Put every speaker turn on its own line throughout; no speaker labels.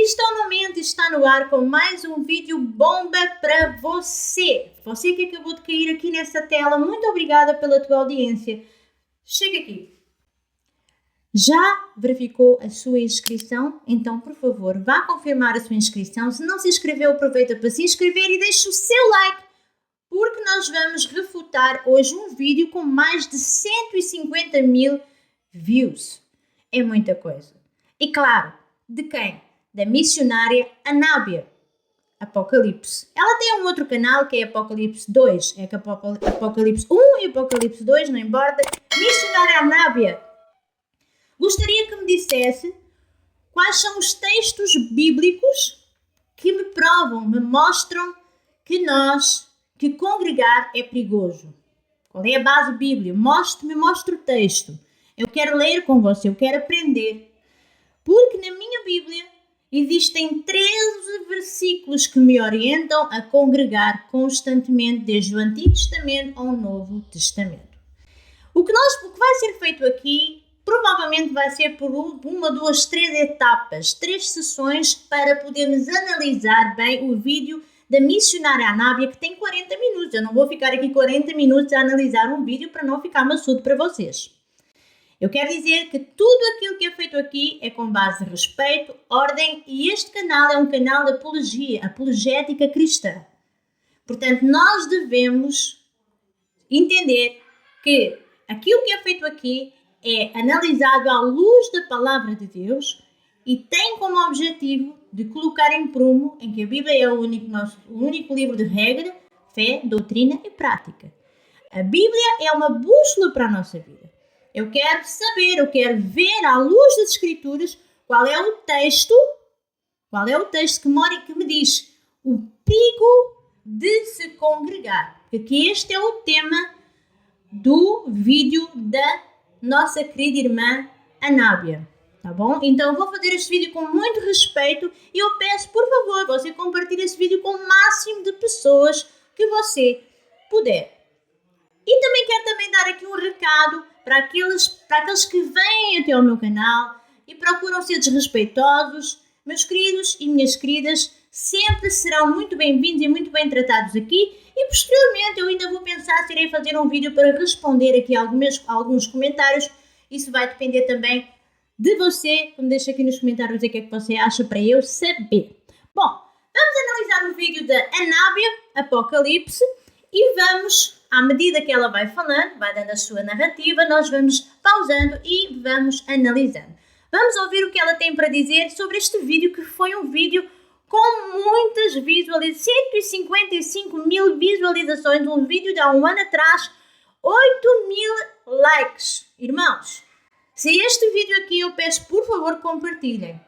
Cristão no Mente está no ar com mais um vídeo bomba para você. Você que acabou de cair aqui nessa tela, muito obrigada pela tua audiência. Chega aqui. Já verificou a sua inscrição? Então, por favor, vá confirmar a sua inscrição. Se não se inscreveu, aproveita para se inscrever e deixe o seu like, porque nós vamos refutar hoje um vídeo com mais de 150 mil views. É muita coisa. E claro, de quem? Da missionária Anábia. Apocalipse. Ela tem um outro canal que é Apocalipse 2. É que Apocalipse 1 e Apocalipse 2, não importa. Missionária Anábia. Gostaria que me dissesse quais são os textos bíblicos que me provam, me mostram que congregar é perigoso. Qual é a base bíblica? Me mostre o texto. Eu quero ler com você, eu quero aprender. Porque na minha Bíblia existem 13 versículos que me orientam a congregar constantemente, desde o Antigo Testamento ao Novo Testamento. O que vai ser feito aqui provavelmente vai ser por uma, duas, três etapas, 3 sessões para podermos analisar bem o vídeo da missionária Anábia, que tem 40 minutos. Eu não vou ficar aqui 40 minutos a analisar um vídeo para não ficar maçudo para vocês. Eu quero dizer que tudo aquilo que é feito aqui é com base de respeito, ordem, e este canal é um canal de apologética cristã. Portanto, nós devemos entender que aquilo que é feito aqui é analisado à luz da palavra de Deus e tem como objetivo de colocar em prumo em que a Bíblia é o único livro de regra, fé, doutrina e prática. A Bíblia é uma bússola para a nossa vida. Eu quero saber, eu quero ver à luz das Escrituras qual é o texto que me diz o perigo de se congregar. Porque este é o tema do vídeo da nossa querida irmã Anábia. Tá bom? Então eu vou fazer este vídeo com muito respeito e eu peço, por favor, você compartilhe esse vídeo com o máximo de pessoas que você puder. E também quero dar aqui um recado para aqueles que vêm até ao meu canal e procuram ser desrespeitosos. Meus queridos e minhas queridas sempre serão muito bem-vindos e muito bem tratados aqui. E posteriormente eu ainda vou pensar se irei fazer um vídeo para responder aqui alguns comentários. Isso vai depender também de você. Me deixa aqui nos comentários o que é que você acha para eu saber. Bom, vamos analisar o vídeo da Anábia, Apocalipse, e vamos, à medida que ela vai falando, vai dando a sua narrativa, nós vamos pausando e vamos analisando. Vamos ouvir o que ela tem para dizer sobre este vídeo, que foi um vídeo com muitas visualizações, 155 mil visualizações, um vídeo de há um ano atrás, 8 mil likes. Irmãos, se este vídeo aqui eu peço, por favor, compartilhem,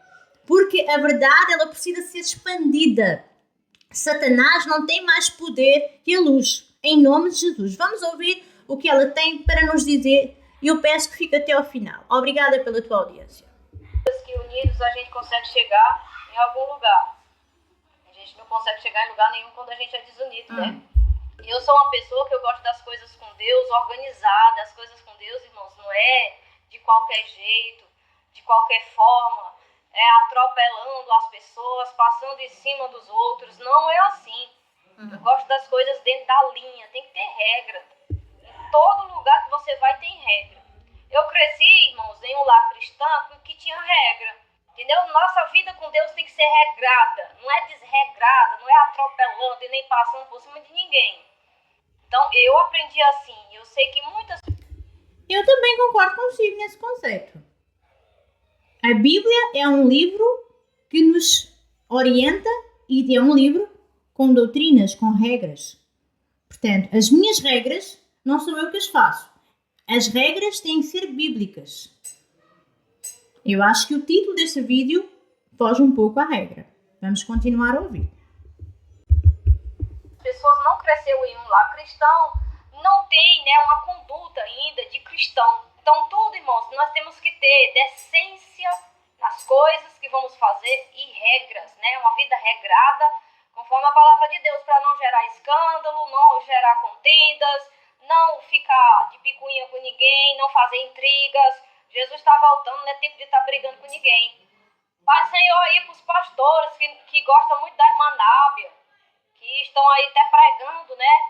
porque a verdade ela precisa ser expandida. Satanás não tem mais poder que a luz. Em nome de Jesus. Vamos ouvir o que ela tem para nos dizer e eu peço que fique até ao final. Obrigada pela tua audiência.
Que unidos a gente consegue chegar em algum lugar. A gente não consegue chegar em lugar nenhum quando a gente é desunido, né? Eu sou uma pessoa que eu gosto das coisas com Deus, organizada. As coisas com Deus, irmãos, não é de qualquer jeito, de qualquer forma, atropelando as pessoas, passando em cima dos outros. Não é assim. Eu gosto das coisas dentro da linha, tem que ter regra. Em todo lugar que você vai tem regra. Eu cresci, irmãos, em um lar cristão que tinha regra. Entendeu? Nossa vida com Deus tem que ser regrada. Não é desregrada, não é atropelando e nem passando por cima de ninguém. Então, eu aprendi assim. Eu sei que muitas...
Eu também concordo consigo nesse conceito. A Bíblia é um livro que nos orienta e é um livro com doutrinas, com regras. Portanto, as minhas regras não sou eu que as faço. As regras têm que ser bíblicas. Eu acho que o título deste vídeo foge um pouco à regra. Vamos continuar a ouvir.
As pessoas não cresceram em um lar cristão, não tem, uma conduta ainda de cristão. Então tudo, irmãos, nós temos que ter decência nas coisas que vamos fazer e regras, uma vida regrada, conforme a palavra de Deus, para não gerar escândalo, não gerar contendas, não ficar de picuinha com ninguém, não fazer intrigas. Jesus está voltando, não é tempo de estar brigando com ninguém. Pai, Senhor, aí para os pastores, que gostam muito da irmã Nábia, que estão aí até pregando, né,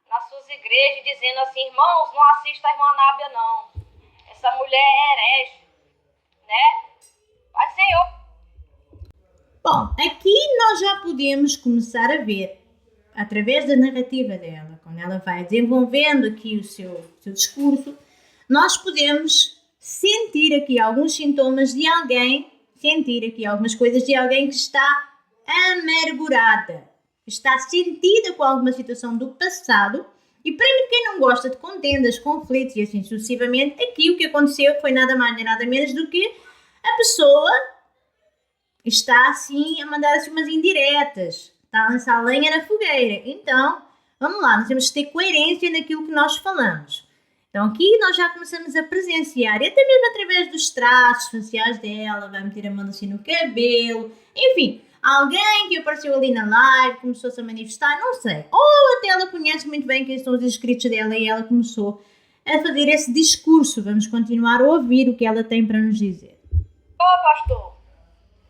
nas suas igrejas, dizendo assim, irmãos, não assista a irmã Nábia, não. Essa mulher é herege, né? Mas, Senhor...
Bom, aqui nós já podemos começar a ver, através da narrativa dela, quando ela vai desenvolvendo aqui o seu discurso, nós podemos sentir aqui alguns sintomas de alguém, sentir aqui algumas coisas de alguém que está amargurada, está sentida com alguma situação do passado. E para quem não gosta de contendas, conflitos e assim sucessivamente, aqui o que aconteceu foi nada mais nem nada menos do que a pessoa está assim a mandar assim umas indiretas, está a lançar lenha na fogueira. Então, vamos lá, nós temos que ter coerência naquilo que nós falamos. Então aqui nós já começamos a presenciar, e até mesmo através dos traços faciais dela, vai meter a mão assim no cabelo, enfim, alguém que apareceu ali na live, começou-se a manifestar, não sei. Ou até ela conhece muito bem quem são os inscritos dela e ela começou a fazer esse discurso. Vamos continuar a ouvir o que ela tem para nos dizer.
Ô pastor,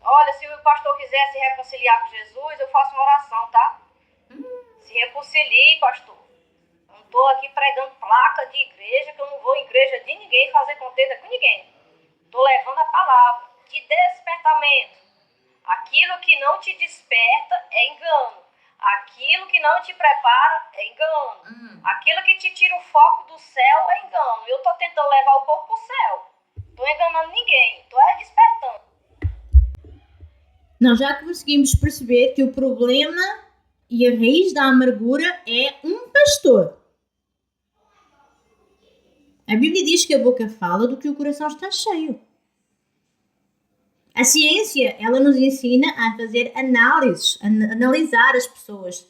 olha, se o pastor quiser se reconciliar com Jesus, eu faço uma oração, tá? Se reconcilie, pastor. Não estou aqui pregando placa de igreja, que eu não vou em igreja de ninguém fazer contenda com ninguém. Estou levando a palavra de despertamento. Aquilo que não te desperta é engano. Aquilo que não te prepara é engano. Aquilo que te tira o foco do céu é engano. Eu estou tentando levar o povo para o céu. Estou enganando ninguém. Estou despertando.
Nós já conseguimos perceber que o problema e a raiz da amargura é um pastor. A Bíblia diz que a boca fala do que o coração está cheio. A ciência, ela nos ensina a fazer análises, a analisar as pessoas.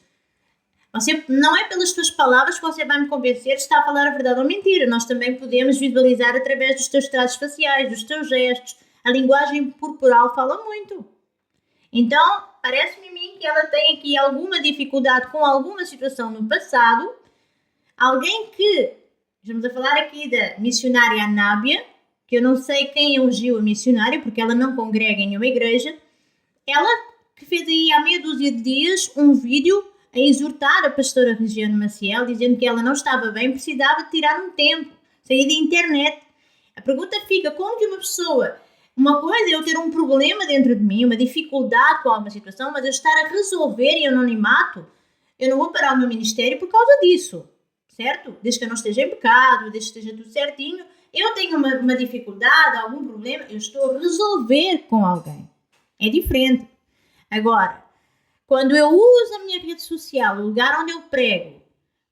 Não é pelas tuas palavras que você vai me convencer se está a falar a verdade ou mentira. Nós também podemos visualizar através dos teus traços faciais, dos teus gestos. A linguagem corporal fala muito. Então, parece-me a mim que ela tem aqui alguma dificuldade com alguma situação no passado. Alguém que, estamos a falar aqui da missionária Nábia, que eu não sei quem ungiu a missionária, porque ela não congrega em nenhuma igreja, ela que fez aí há meia dúzia de dias um vídeo a exortar a pastora Regiane Maciel, dizendo que ela não estava bem, precisava de tirar um tempo, sair da internet. A pergunta fica, como que uma pessoa... Uma coisa é eu ter um problema dentro de mim, uma dificuldade com alguma situação, mas eu estar a resolver em anonimato, eu não vou parar o meu ministério por causa disso, certo? Desde que eu não esteja em pecado, desde que esteja tudo certinho, eu tenho uma dificuldade, algum problema, eu estou a resolver com alguém. É diferente. Agora, quando eu uso a minha rede social, o lugar onde eu prego,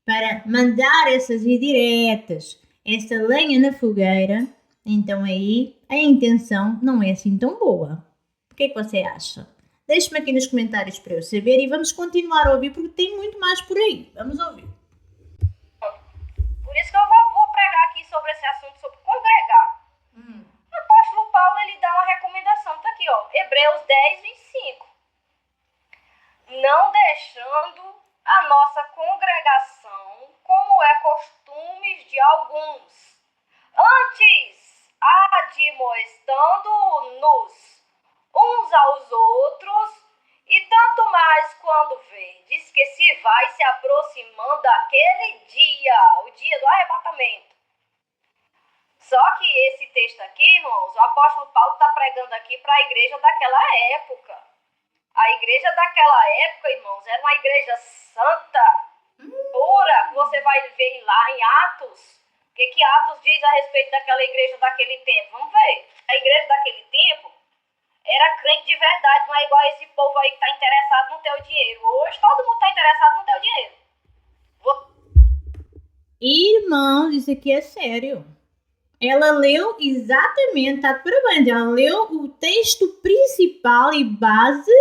para mandar essas indiretas, essa lenha na fogueira, então aí a intenção não é assim tão boa. O que é que você acha? Deixe-me aqui nos comentários para eu saber e vamos continuar a ouvir porque tem muito mais por aí. Vamos ouvir.
Por isso que eu vou pregar aqui sobre esse assunto, sobre congregar. O apóstolo Paulo, ele dá uma recomendação, tá aqui, ó, Hebreus 10, 25. Não deixando a nossa congregação como é costume de alguns. Antes, admoestando-nos uns aos outros, e tanto mais quando verdes que se vai se aproximando aquele dia, o dia do arrebatamento. Só que esse texto aqui, irmãos, o apóstolo Paulo está pregando aqui para a igreja daquela época. A igreja daquela época, irmãos, era uma igreja santa, pura, que você vai ver lá em Atos. O que Atos diz a respeito daquela igreja daquele tempo? Vamos ver. A igreja daquele tempo era crente de verdade, não é igual esse povo aí que está interessado no teu dinheiro. Hoje todo mundo está interessado no teu dinheiro.
Irmãos, isso aqui é sério. Ela leu exatamente, tá de parabéns, ela leu o texto principal e base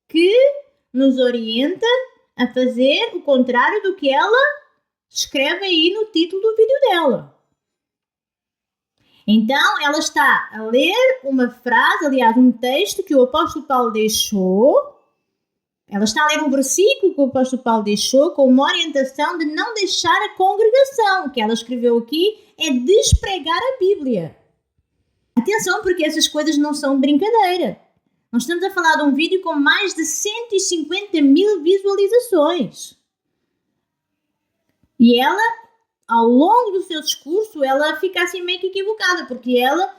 que nos orienta a fazer o contrário do que ela escreve aí no título do vídeo dela. Então, ela está a ler uma frase, aliás, um texto que o apóstolo Paulo deixou. Ela está a ler um versículo que o apóstolo Paulo deixou com uma orientação de não deixar a congregação. O que ela escreveu aqui é despregar a Bíblia. Atenção, porque essas coisas não são brincadeira. Nós estamos a falar de um vídeo com mais de 150 mil visualizações. E ela, ao longo do seu discurso, ela fica assim meio que equivocada, porque ela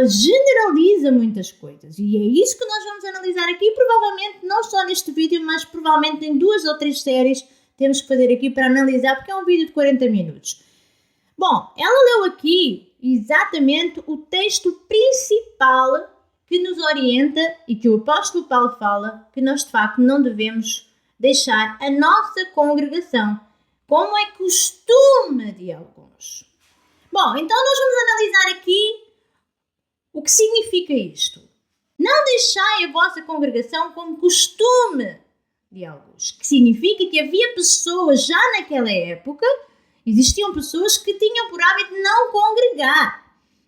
generaliza muitas coisas. E é isso que nós vamos analisar aqui, provavelmente não só neste vídeo, mas provavelmente em 2 ou 3 séries temos que fazer aqui para analisar, porque é um vídeo de 40 minutos. Bom, ela leu aqui exatamente o texto principal que nos orienta e que o apóstolo Paulo fala que nós de facto não devemos deixar a nossa congregação, como é costume de alguns. Bom, então nós vamos analisar aqui o que significa isto. Não deixai a vossa congregação como costume de alguns, que significa que havia pessoas já naquela época, existiam pessoas que tinham por hábito não congregar.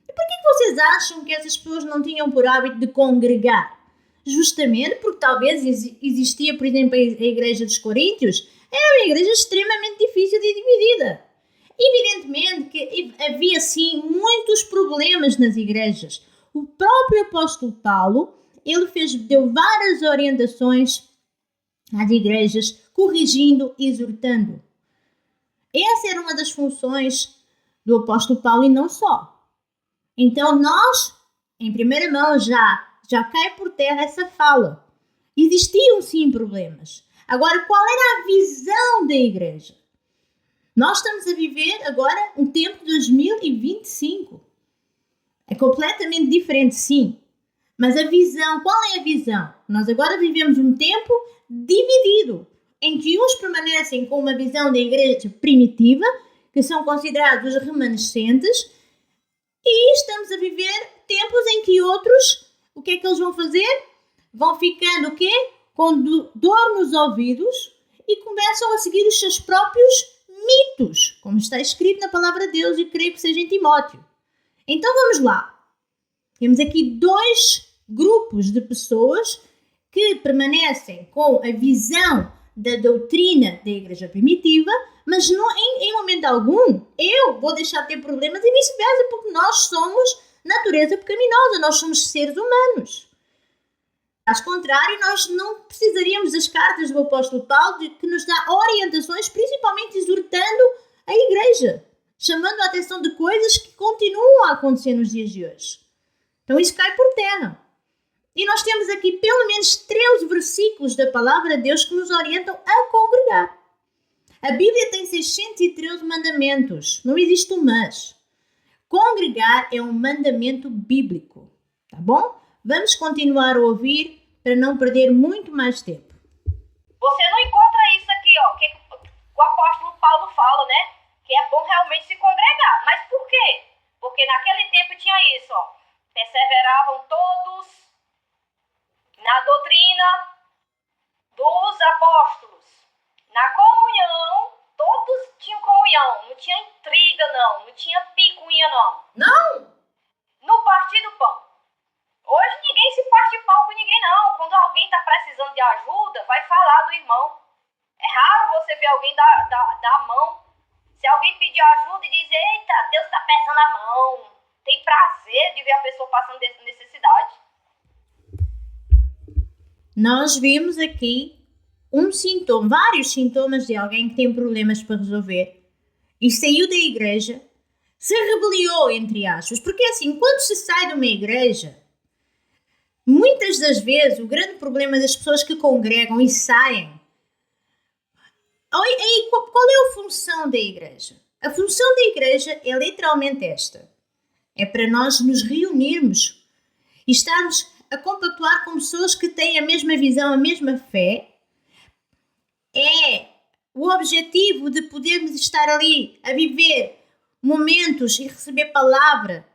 E por que vocês acham que essas pessoas não tinham por hábito de congregar? Justamente porque talvez existia, por exemplo, a igreja dos Coríntios, era uma igreja extremamente difícil de dividida. Evidentemente que havia, sim, muitos problemas nas igrejas. O próprio apóstolo Paulo, ele deu várias orientações às igrejas, corrigindo e exortando. Essa era uma das funções do apóstolo Paulo e não só. Então nós, em primeira mão, já cai por terra essa fala. Existiam sim problemas. Agora, qual era a visão da igreja? Nós estamos a viver agora um tempo de 2025. É completamente diferente, sim. Mas a visão, qual é a visão? Nós agora vivemos um tempo dividido, em que uns permanecem com uma visão da igreja primitiva, que são considerados os remanescentes, e estamos a viver tempos em que outros, o que é que eles vão fazer? Vão ficando o quê? Com dor nos ouvidos e começam a seguir os seus próprios mitos, como está escrito na palavra de Deus e creio que seja em Timóteo. Então vamos lá. Temos aqui 2 grupos de pessoas que permanecem com a visão da doutrina da igreja primitiva, mas não, em momento algum eu vou deixar de ter problemas e vice-versa, porque nós somos natureza pecaminosa, nós somos seres humanos. Caso contrário, nós não precisaríamos das cartas do apóstolo Paulo, que nos dá orientações, principalmente exortando a igreja, chamando a atenção de coisas que continuam a acontecer nos dias de hoje. Então isso cai por terra. E nós temos aqui pelo menos 13 versículos da palavra de Deus que nos orientam a congregar. A Bíblia tem 613 mandamentos, não existe um mas. Congregar é um mandamento bíblico, tá bom? Vamos continuar a ouvir para não perder muito mais tempo.
Você não encontra isso aqui, ó, que o apóstolo Paulo fala, né? Que é bom realmente se congregar. Mas por quê? Porque naquele tempo tinha isso, ó. Perseveravam todos na doutrina dos apóstolos. Na comunhão, todos tinham comunhão. Não tinha intriga, não tinha picuinha, não.
Não!
No partir do pão. Hoje ninguém se parte pão com ninguém, não. Quando alguém está precisando de ajuda, vai falar do irmão. É raro você ver alguém dar a mão. Se alguém pedir ajuda e dizer, eita, Deus está pesando a mão. Tem prazer de ver a pessoa passando necessidade.
Nós vimos aqui vários sintomas de alguém que tem problemas para resolver e saiu da igreja, se rebeliou, entre aspas. Porque assim, quando se sai de uma igreja, muitas das vezes o grande problema das pessoas que congregam e saem, qual é a função da igreja? A função da igreja é literalmente esta. É para nós nos reunirmos e estarmos a compactuar com pessoas que têm a mesma visão, a mesma fé. É o objetivo de podermos estar ali a viver momentos e receber palavra.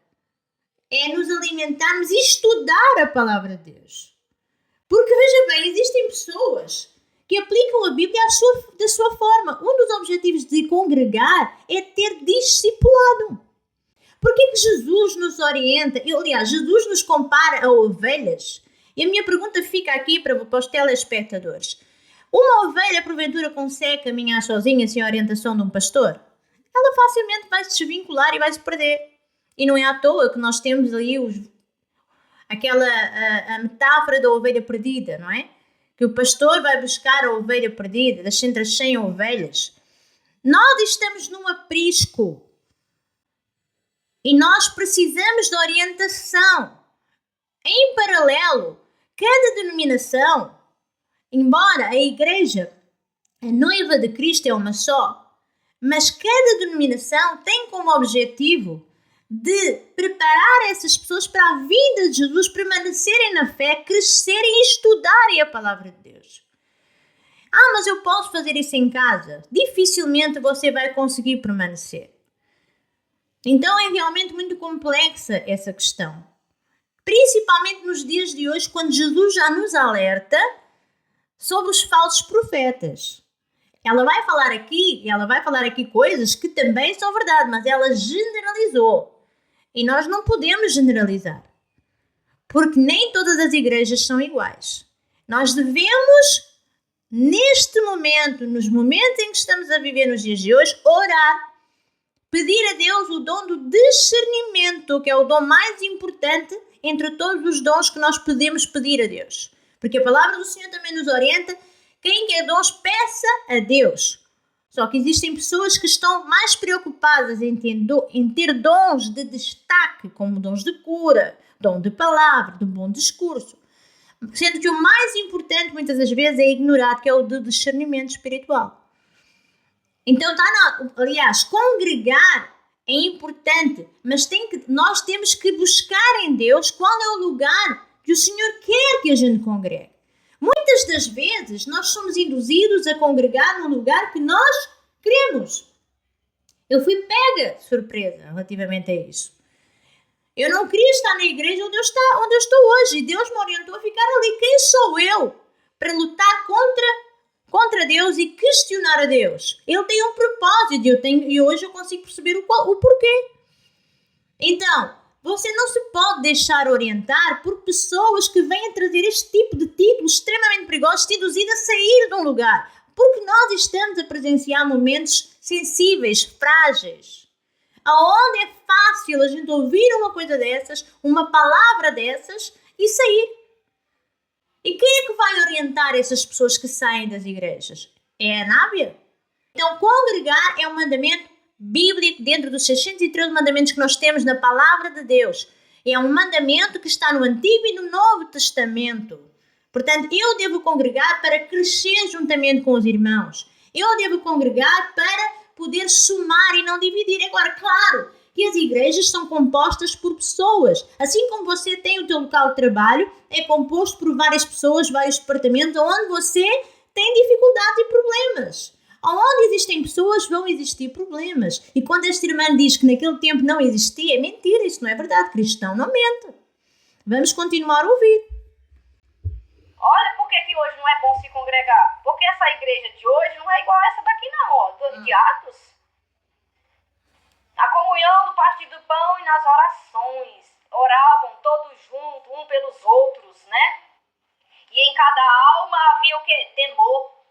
É nos alimentarmos e estudar a palavra de Deus. Porque, veja bem, existem pessoas que aplicam a Bíblia da sua forma. Um dos objetivos de congregar é ter discipulado. Por que Jesus nos orienta? Aliás, Jesus nos compara a ovelhas. E a minha pergunta fica aqui para os telespectadores. Uma ovelha, porventura, consegue caminhar sozinha sem a orientação de um pastor? Ela facilmente vai se desvincular e vai se perder. E não é à toa que nós temos ali aquela a metáfora da ovelha perdida, não é? Que o pastor vai buscar a ovelha perdida, das entre as 100 ovelhas. Nós estamos num aprisco e nós precisamos de orientação. Em paralelo, cada denominação, embora a igreja, a noiva de Cristo é uma só, mas cada denominação tem como objetivo de preparar essas pessoas para a vinda de Jesus, permanecerem na fé, crescerem e estudarem a palavra de Deus. Mas eu posso fazer isso em casa? Dificilmente você vai conseguir permanecer. Então é realmente muito complexa essa questão. Principalmente nos dias de hoje, quando Jesus já nos alerta sobre os falsos profetas. Ela vai falar aqui coisas que também são verdade, mas ela generalizou. E nós não podemos generalizar, porque nem todas as igrejas são iguais. Nós devemos, neste momento, nos momentos em que estamos a viver nos dias de hoje, orar, pedir a Deus o dom do discernimento, que é o dom mais importante entre todos os dons que nós podemos pedir a Deus. Porque a palavra do Senhor também nos orienta, quem quer dons, peça a Deus. Só que existem pessoas que estão mais preocupadas em ter dons de destaque, como dons de cura, dom de palavra, de bom discurso. Sendo que o mais importante, muitas das vezes, é ignorado, que é o de discernimento espiritual. Então, congregar é importante, mas nós temos que buscar em Deus qual é o lugar que o Senhor quer que a gente congregue. Muitas das vezes, nós somos induzidos a congregar no lugar que nós queremos. Eu fui pega de surpresa relativamente a isso. Eu não queria estar na igreja onde eu estou hoje. E Deus me orientou a ficar ali. Quem sou eu para lutar contra Deus e questionar a Deus? Ele tem um propósito e hoje eu consigo perceber o porquê. Então, você não se pode deixar orientar por pessoas que vêm trazer este tipo de títulos extremamente perigosos, te induzir a sair de um lugar. Porque nós estamos a presenciar momentos sensíveis, frágeis, aonde é fácil a gente ouvir uma coisa dessas, uma palavra dessas e sair. E quem é que vai orientar essas pessoas que saem das igrejas? É a nábia. Então, congregar é um mandamento bíblico dentro dos 613 mandamentos que nós temos na palavra de Deus. É um mandamento que está no Antigo e no Novo Testamento. Portanto, eu devo congregar para crescer juntamente com os irmãos. Eu devo congregar para poder somar e não dividir. Agora, claro que as igrejas são compostas por pessoas. Assim como você tem o teu local de trabalho, é composto por várias pessoas, vários departamentos, onde você tem dificuldades e problemas. Onde existem pessoas, vão existir problemas. E quando esta irmã diz que naquele tempo não existia, é mentira, isso não é verdade. Cristão não mente. Vamos continuar a ouvir.
Olha por que hoje não é bom se congregar. Porque essa igreja de hoje não é igual a essa daqui não, de Atos. A comunhão do partir do pão e nas orações. Oravam todos juntos, um pelos outros, né? E em cada alma havia o quê? Temor.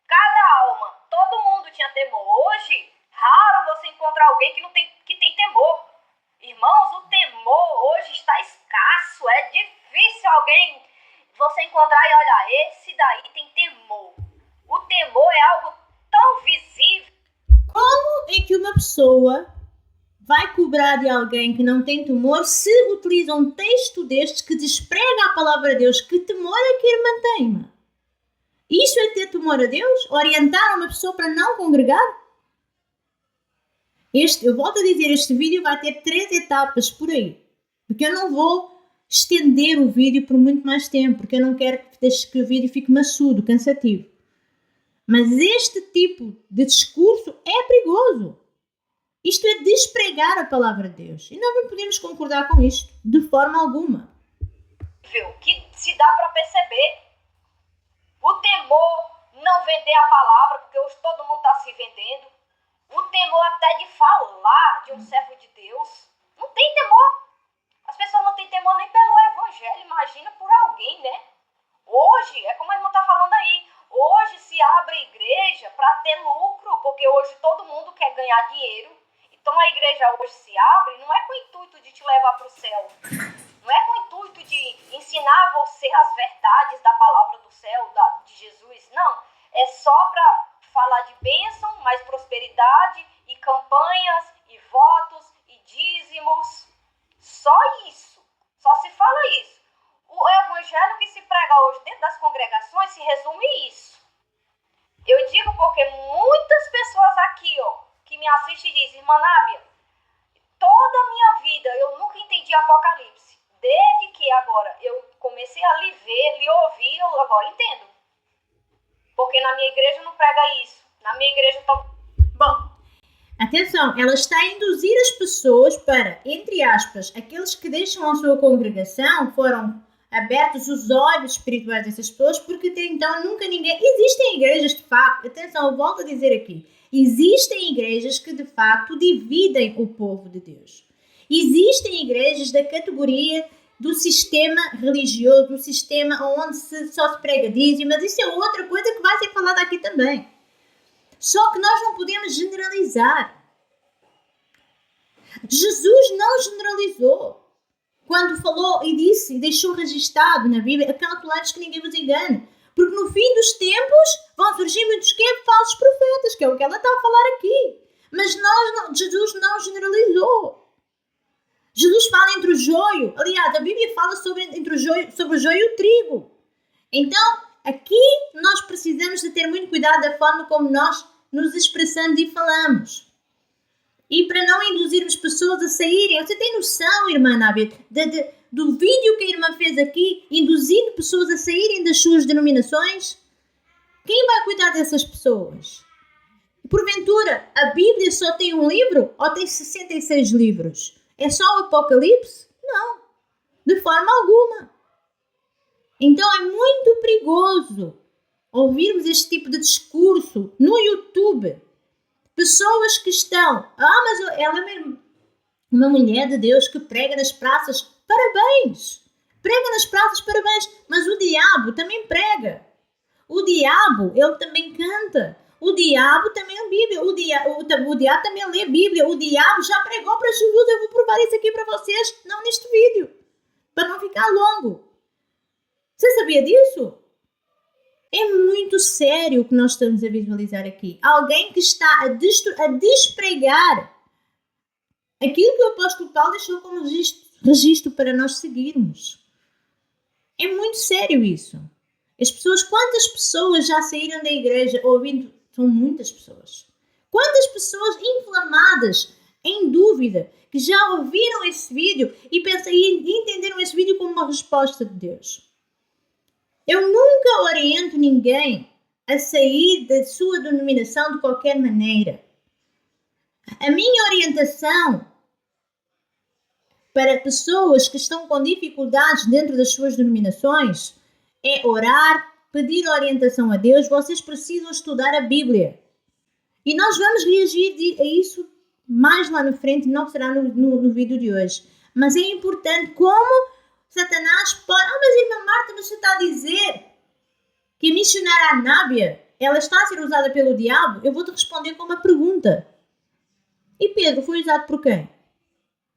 Cada alma, todo mundo tinha temor. Hoje, raro você encontrar alguém que tem temor. Irmãos, o temor hoje está escasso. É difícil alguém você encontrar e olhar, esse daí tem temor. O temor é algo tão visível.
Como é que uma pessoa vai cobrar de alguém que não tem temor se utiliza um texto destes que desprega a palavra de Deus? Que temor é que a irmã tem? Isso é ter temor a Deus? Orientar uma pessoa para não congregar? Eu volto a dizer, este vídeo vai ter 3 etapas por aí. Porque eu não vou estender o vídeo por muito mais tempo, porque eu não quero que o vídeo fique maçudo, cansativo. Mas este tipo de discurso é perigoso. Isto é despregar a palavra de Deus. E nós não podemos concordar com isto, de forma alguma.
Que se dá para perceber. O temor não vender a palavra, porque hoje todo mundo está se vendendo. O temor até de falar de um servo de Deus. Não tem temor. As pessoas não têm temor nem pelo evangelho, imagina por alguém, né? Hoje, é como a irmã está falando aí, hoje se abre igreja para ter lucro, porque hoje todo mundo quer ganhar dinheiro. Então a igreja hoje se abre, não é com o intuito de te levar para o céu. Não é com o intuito de ensinar você as verdades da palavra do céu, de Jesus, não. É só para falar de bênção, mais prosperidade e campanhas e votos e dízimos. Só isso. Só se fala isso. O evangelho que se prega hoje dentro das congregações se resume a isso. Eu digo porque muitas pessoas aqui, que me assistem dizem, irmã Nábia, toda a minha vida eu nunca entendi Apocalipse. Desde que agora eu comecei a lhe ver, lhe ouvir, eu agora entendo. Porque na minha igreja não prega isso. Na minha igreja estão...
Bom, atenção, ela está a induzir as pessoas para, entre aspas, aqueles que deixam a sua congregação, foram abertos os olhos espirituais dessas pessoas, porque até então nunca ninguém... Existem igrejas, de facto, atenção, eu volto a dizer aqui, existem igrejas que, de facto, dividem o povo de Deus. Existem igrejas da categoria do sistema religioso, do sistema onde só se prega dízimo, mas isso é outra coisa que vai ser falada aqui também. Só que nós não podemos generalizar. Jesus não generalizou. Quando falou e disse, e deixou registado na Bíblia, acautelai-vos que ninguém vos engane. Porque no fim dos tempos vão surgir muitos falsos profetas, que é o que ela está a falar aqui. Mas Jesus não generalizou. Jesus fala entre o joio. Aliás, a Bíblia fala sobre o joio e o trigo. Então, aqui nós precisamos de ter muito cuidado da forma como nós nos expressamos e falamos. E para não induzirmos pessoas a saírem. Você tem noção, irmã Nábia, do vídeo que a irmã fez aqui, induzindo pessoas a saírem das suas denominações? Quem vai cuidar dessas pessoas? Porventura, a Bíblia só tem um livro ou tem 66 livros? É só o Apocalipse? Não, de forma alguma. Então é muito perigoso ouvirmos este tipo de discurso no YouTube. Pessoas que estão... mas ela é mesmo uma mulher de Deus que prega nas praças. Parabéns! Prega nas praças, parabéns. Mas o diabo também prega. O diabo, ele também canta. O diabo também é Bíblia. O diabo também lê Bíblia. O diabo já pregou para Jesus. Eu vou provar isso aqui para vocês. Não neste vídeo. Para não ficar longo. Você sabia disso? É muito sério o que nós estamos a visualizar aqui. Alguém que está a despregar aquilo que o apóstolo Paulo deixou como registro para nós seguirmos. É muito sério isso. Quantas pessoas já saíram da igreja ouvindo? São muitas pessoas. Quantas pessoas inflamadas, em dúvida, que já ouviram esse vídeo e entenderam esse vídeo como uma resposta de Deus? Eu nunca oriento ninguém a sair da sua denominação de qualquer maneira. A minha orientação para pessoas que estão com dificuldades dentro das suas denominações é orar, pedir orientação a Deus. Vocês precisam estudar a Bíblia. E nós vamos reagir a isso mais lá na frente, não será no vídeo de hoje. Mas é importante como Satanás pode... mas irmã Marta, você está a dizer que a missionária Nábia, ela está a ser usada pelo diabo? Eu vou-te responder com uma pergunta. E Pedro foi usado por quem?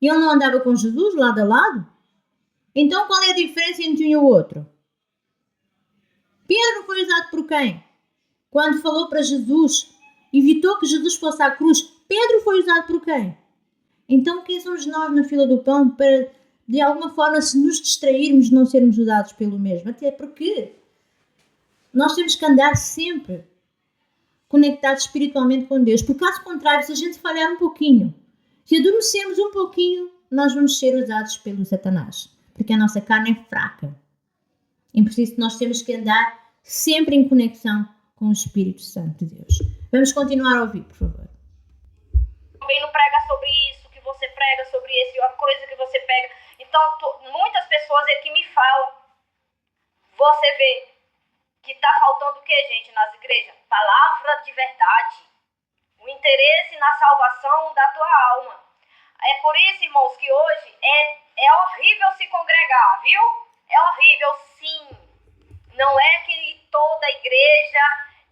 Ele não andava com Jesus lado a lado? Então qual é a diferença entre um e o outro? Pedro foi usado por quem? Quando falou para Jesus, evitou que Jesus fosse à cruz, Pedro foi usado por quem? Então quem somos nós na fila do pão para, de alguma forma, se nos distrairmos, não sermos usados pelo mesmo? Até porque nós temos que andar sempre conectados espiritualmente com Deus, porque caso contrário, se a gente falhar um pouquinho, se adormecermos um pouquinho, nós vamos ser usados pelo Satanás, porque a nossa carne é fraca. E por isso nós temos que andar sempre em conexão com o Espírito Santo de Deus. Vamos continuar a ouvir, por favor.
Também não prega sobre isso, que você prega sobre isso, a coisa que você pega. Então, muitas pessoas é que me falam, você vê que está faltando o que, gente, nas igrejas? Palavra de verdade. O interesse na salvação da tua alma. É por isso, irmãos, que hoje é horrível se congregar, viu? É horrível, sim. Não é que toda igreja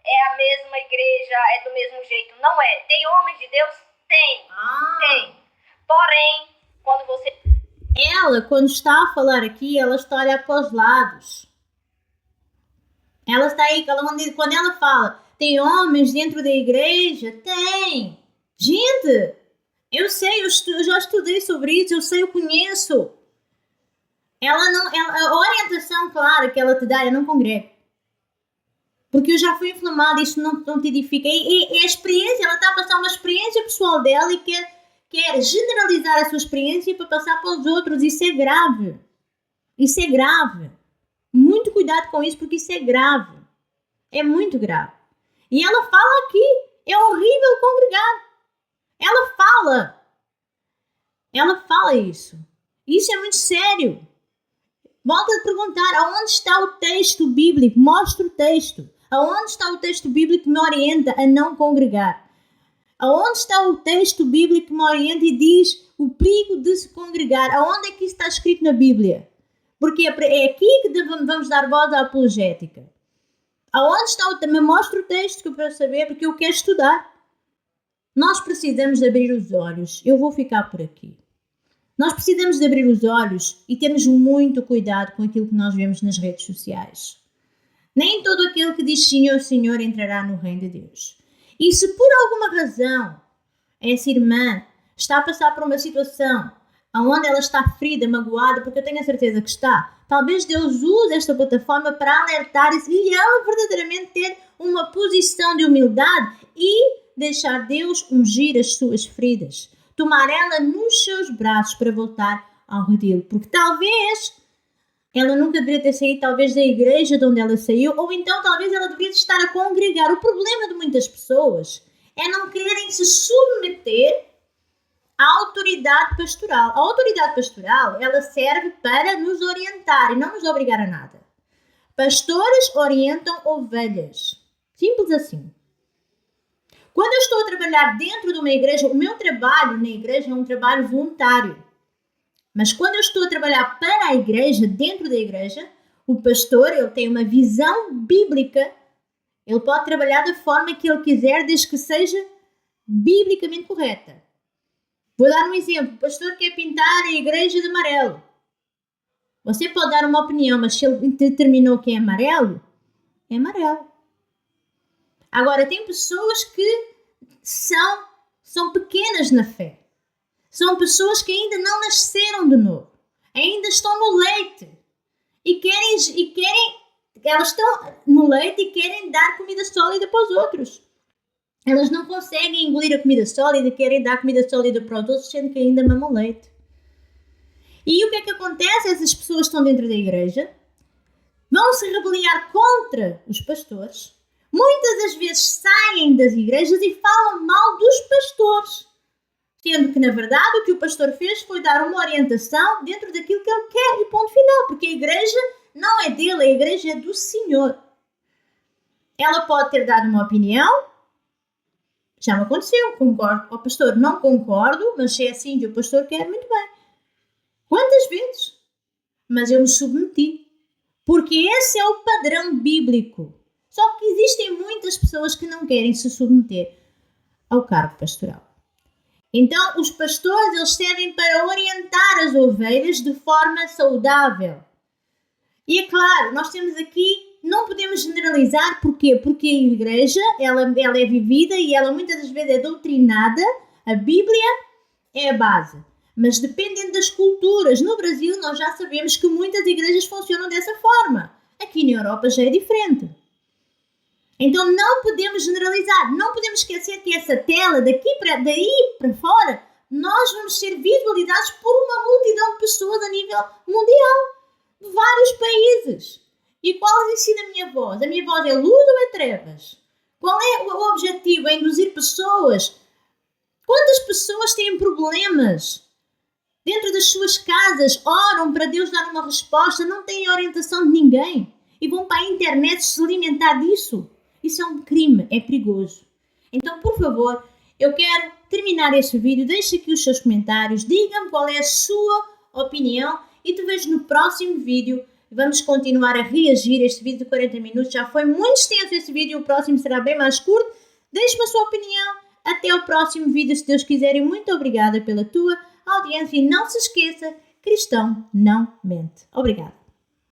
é a mesma igreja, é do mesmo jeito. Não é. Tem homens de Deus? Tem. Tem. Porém, quando você...
Ela, quando está a falar aqui, ela está a olhar para os lados. Ela está aí, quando ela fala, tem homens dentro da igreja? Tem. Gente, eu sei, eu já estudei sobre isso, eu sei, eu conheço. A orientação clara que ela te dá é não congregue. Porque eu já fui inflamada, isso não te edifica. E a experiência, ela está a passar uma experiência pessoal dela e quer generalizar a sua experiência para passar para os outros. Isso é grave. Isso é grave. Muito cuidado com isso, porque isso é grave. É muito grave. E ela fala aqui, é horrível congregar. Ela fala isso. Isso é muito sério. Volto a perguntar, aonde está o texto bíblico? Mostra o texto. Aonde está o texto bíblico que me orienta a não congregar? Aonde está o texto bíblico que me orienta e diz o perigo de se congregar? Aonde é que isso está escrito na Bíblia? Porque é aqui que vamos dar voz à apologética. Aonde está me mostra o texto que eu quero saber, porque eu quero estudar. Nós precisamos de abrir os olhos. Eu vou ficar por aqui. Nós precisamos de abrir os olhos e termos muito cuidado com aquilo que nós vemos nas redes sociais. Nem todo aquele que diz Senhor, Senhor entrará no reino de Deus. E se por alguma razão essa irmã está a passar por uma situação onde ela está ferida, magoada, porque eu tenho a certeza que está, talvez Deus use esta plataforma para alertar e ela verdadeiramente ter uma posição de humildade e deixar Deus ungir as suas feridas. Tomar ela nos seus braços para voltar ao redil. Porque talvez ela nunca deveria ter saído talvez da igreja de onde ela saiu, ou então talvez ela deveria estar a congregar. O problema de muitas pessoas é não quererem se submeter à autoridade pastoral. A autoridade pastoral, ela serve para nos orientar e não nos obrigar a nada. Pastores orientam ovelhas. Simples assim. Quando eu estou a trabalhar dentro de uma igreja, o meu trabalho na igreja é um trabalho voluntário. Mas quando eu estou a trabalhar para a igreja, dentro da igreja, o pastor, ele tem uma visão bíblica. Ele pode trabalhar da forma que ele quiser, desde que seja biblicamente correta. Vou dar um exemplo. O pastor quer pintar a igreja de amarelo. Você pode dar uma opinião, mas se ele determinou que é amarelo, é amarelo. Agora, tem pessoas que são pequenas na fé. São pessoas que ainda não nasceram de novo. Ainda estão no leite. Elas estão no leite e querem dar comida sólida para os outros. Elas não conseguem engolir a comida sólida e querem dar comida sólida para os outros, sendo que ainda mamam leite. E o que é que acontece? Essas pessoas estão dentro da igreja, vão se rebeliar contra os pastores. Muitas das vezes saem das igrejas e falam mal dos pastores. Sendo que, na verdade, o que o pastor fez foi dar uma orientação dentro daquilo que ele quer e ponto final. Porque a igreja não é dele, a igreja é do Senhor. Ela pode ter dado uma opinião. Já me aconteceu, concordo com o pastor. Não concordo, mas se é assim que o pastor quer, muito bem. Quantas vezes? Mas eu me submeti. Porque esse é o padrão bíblico. Só que existem muitas pessoas que não querem se submeter ao cargo pastoral. Então, os pastores, eles servem para orientar as ovelhas de forma saudável. E é claro, nós temos aqui, não podemos generalizar, porquê? Porque a igreja, ela é vivida e ela muitas das vezes é doutrinada, a Bíblia é a base. Mas dependendo das culturas, no Brasil nós já sabemos que muitas igrejas funcionam dessa forma. Aqui na Europa já é diferente. Então não podemos generalizar, não podemos esquecer que essa tela, daí para fora, nós vamos ser visualizados por uma multidão de pessoas a nível mundial, de vários países. E qual tem sido a minha voz? A minha voz é luz ou é trevas? Qual é o objetivo? É induzir pessoas? Quantas pessoas têm problemas dentro das suas casas, oram para Deus dar uma resposta, não têm orientação de ninguém e vão para a internet se alimentar disso? Isso é um crime, é perigoso. Então, por favor, eu quero terminar este vídeo. Deixe aqui os seus comentários. Diga-me qual é a sua opinião. E te vejo no próximo vídeo. Vamos continuar a reagir. Este vídeo de 40 minutos já foi muito extenso. Este vídeo, o próximo será bem mais curto. Deixe-me a sua opinião. Até o próximo vídeo, se Deus quiser. E muito obrigada pela tua audiência. E não se esqueça cristão não mente. Obrigada.